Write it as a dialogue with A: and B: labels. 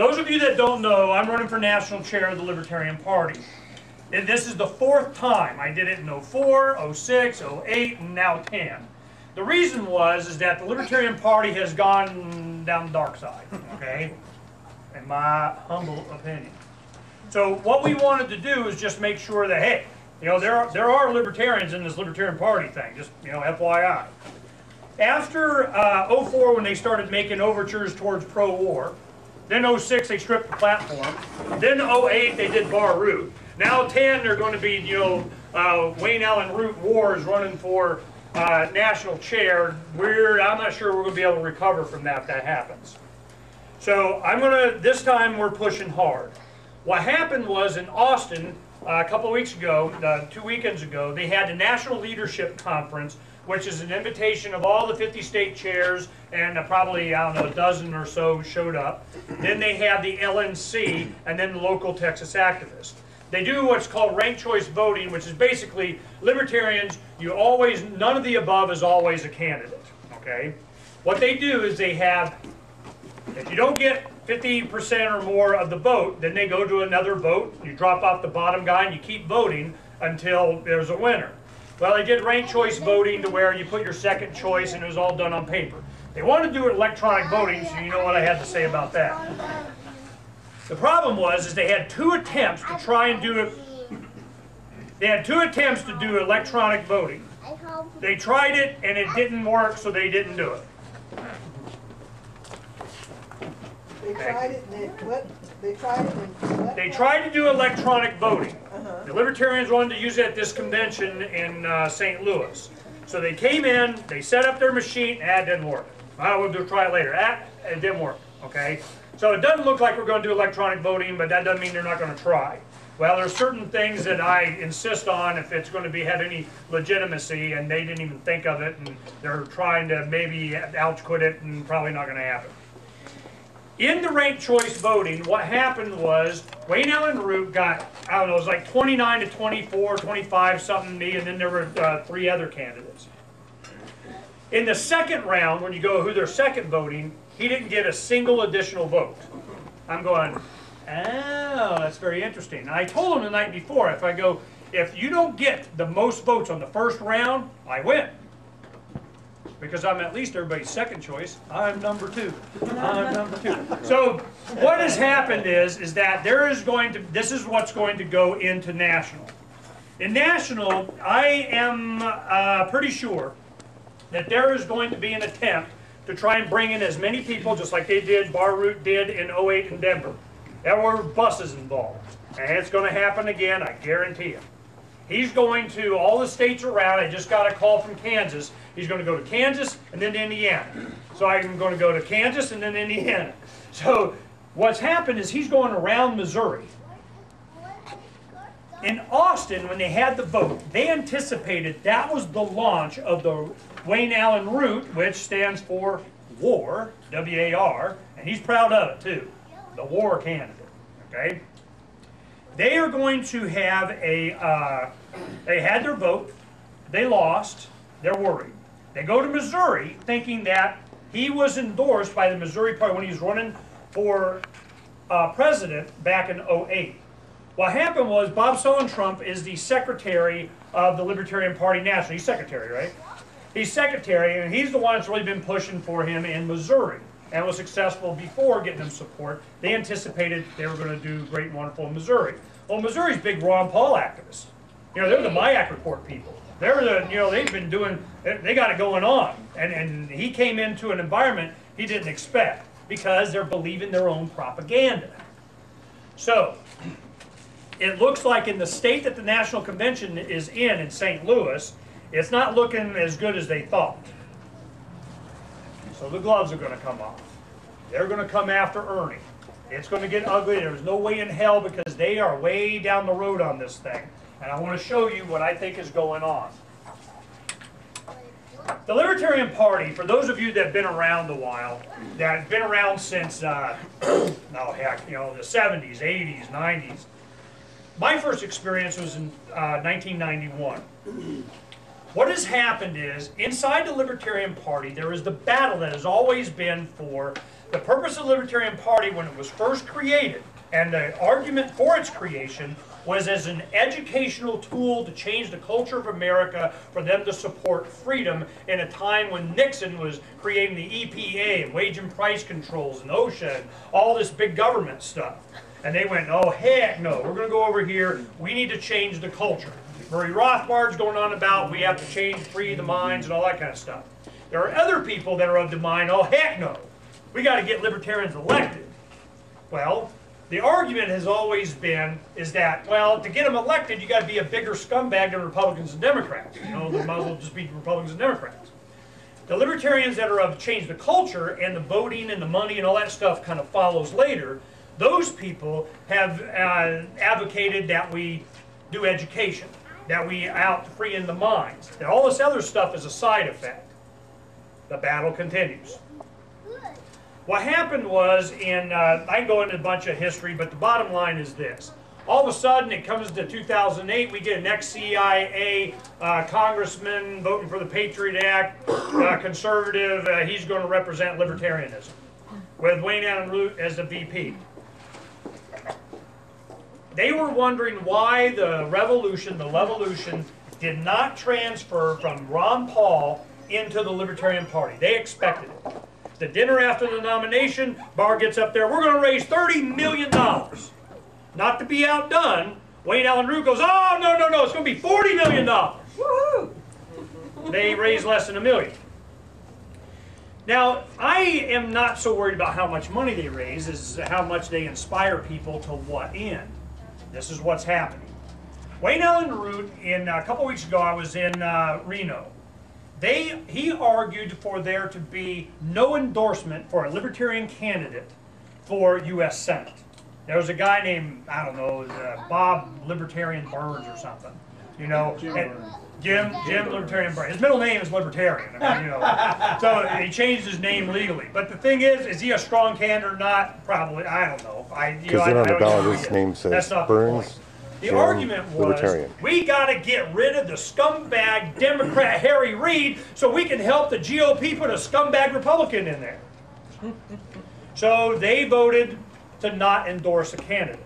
A: Those of you that don't know, I'm running for national chair of the Libertarian Party. And this is the 4th time. I did it in 04, 06, 08, and now 10. The reason is that the Libertarian Party has gone down the dark side, okay? In my humble opinion. So what we wanted to do is just make sure that, hey, you know, there are libertarians in this Libertarian Party thing, just, you know, FYI. After 04, when they started making overtures towards pro-war, then 06, they stripped the platform. Then 08, they did bar Root. Now 10, they're going to be, you know, Wayne Allyn Root Wars running for national chair. I'm not sure we're going to be able to recover from that if that happens. So this time we're pushing hard. What happened was in Austin a couple of weeks ago, 2 weekends ago, they had the National Leadership Conference, which is an invitation of all the 50 state chairs, and probably, I don't know, a dozen or so showed up. Then they had the LNC, and then the local Texas activists. They do what's called ranked choice voting, which is basically libertarians, none of the above is always a candidate, okay? What they do is they have, if you don't get 50% or more of the vote, then they go to another vote. You drop off the bottom guy and you keep voting until there's a winner. Well, they did ranked choice voting to where you put your second choice and it was all done on paper. They want to do electronic voting, so you know what I had to say about that. The problem is they had 2 attempts to try and do it. They had 2 attempts to do electronic voting. They tried it and it didn't work, so they didn't do it.
B: They tried it and what? They tried it and what?
A: They tried to do electronic voting. The Libertarians wanted to use it at this convention in St. Louis. So they came in, they set up their machine, it didn't work. We'll try it later. It didn't work, okay? So it doesn't look like we're going to do electronic voting, but that doesn't mean they're not going to try. Well, there's certain things that I insist on if it's going to have any legitimacy, and they didn't even think of it, and they're trying to maybe outquit it, and probably not going to happen. In the ranked choice voting, what happened was Wayne Allyn Root got, I don't know, it was like 29 to 24, 25 something me, and then there were 3 other candidates. In the second round, when you go who they're second voting, he didn't get a single additional vote. I'm going, oh, that's very interesting. And I told him the night before, if you don't get the most votes on the first round, I win. Because I'm at least everybody's second choice. I'm number 2. I'm number 2. So what has happened is that this is what's going to go into national. In national, I am pretty sure that there is going to be an attempt to try and bring in as many people, just like Bar Root did in 08 in Denver. There were buses involved. And it's going to happen again, I guarantee it. He's going to all the states around. I just got a call from Kansas. He's going to go to Kansas and then to Indiana. So I'm going to go to Kansas and then Indiana. So what's happened is he's going around Missouri. In Austin, when they had the vote, they anticipated that was the launch of the Wayne Allyn Root, which stands for war, W-A-R, and he's proud of it too, the war candidate, okay? They are going to have they had their vote, they lost, they're worried. They go to Missouri thinking that he was endorsed by the Missouri Party when he was running for president back in 08. What happened was Bob Trump is the secretary of the Libertarian Party National. He's secretary, right? He's secretary, and he's the one that's really been pushing for him in Missouri and was successful before getting him support. They anticipated they were going to do great and wonderful in Missouri. Well, Missouri's big Ron Paul activists. You know, they're the MIAC report people. They're the, you know, they've been doing, they got it going on. And he came into an environment he didn't expect because they're believing their own propaganda. So, it looks like in the state that the National Convention is in St. Louis, it's not looking as good as they thought. So the gloves are going to come off. They're going to come after Ernie. It's going to get ugly. There's no way in hell because they are way down the road on this thing. And I want to show you what I think is going on. The Libertarian Party, for those of you that have been around a while, that have been around since, no heck, you know, the 70s, 80s, 90s. My first experience was in 1991. What has happened is, inside the Libertarian Party, there is the battle that has always been for The purpose of the Libertarian Party when it was first created, and the argument for its creation, was as an educational tool to change the culture of America for them to support freedom in a time when Nixon was creating the EPA and wage and price controls and OSHA and all this big government stuff. And they went, oh heck no, we're going to go over here, we need to change the culture. Murray Rothbard's going on about we have to change, free the minds and all that kind of stuff. There are other people that are of the mind, oh heck no, we got to get libertarians elected. Well, the argument has always been is that, well, to get them elected, you got to be a bigger scumbag than Republicans and Democrats. You know, they might as well just be Republicans and Democrats. The libertarians that are of change the culture and the voting and the money and all that stuff kind of follows later, those people have advocated that we do education, that we out freeing the minds. That all this other stuff is a side effect. The battle continues. What happened was, I can go into a bunch of history, but the bottom line is this. All of a sudden, it comes to 2008, we get an ex-CIA congressman voting for the Patriot Act, conservative, he's going to represent libertarianism, with Wayne Allyn Root as the VP. They were wondering why the Levolution, did not transfer from Ron Paul into the Libertarian Party. They expected it. The dinner after the nomination, Barr gets up there, we're going to raise $30 million. Not to be outdone, Wayne Allyn Root goes, oh, no, no, no, it's going to be $40 million. Woohoo! They raised less than $1 million. Now, I am not so worried about how much money they raise as how much they inspire people to what end. This is what's happening. Wayne Allyn Root, a couple weeks ago, I was in Reno. He argued for there to be no endorsement for a libertarian candidate for U.S. Senate. There was a guy named, I don't know, Bob Libertarian Burns or something. You know, Jim Libertarian Burns. His middle name is Libertarian. I mean, you know, so he changed his name legally. But the thing is he a strong candidate or not? Probably. I don't know.
C: Because then on the ballot his name says Burns.
A: The argument was, we got to get rid of the scumbag Democrat Harry Reid so we can help the GOP put a scumbag Republican in there. So they voted to not endorse a candidate.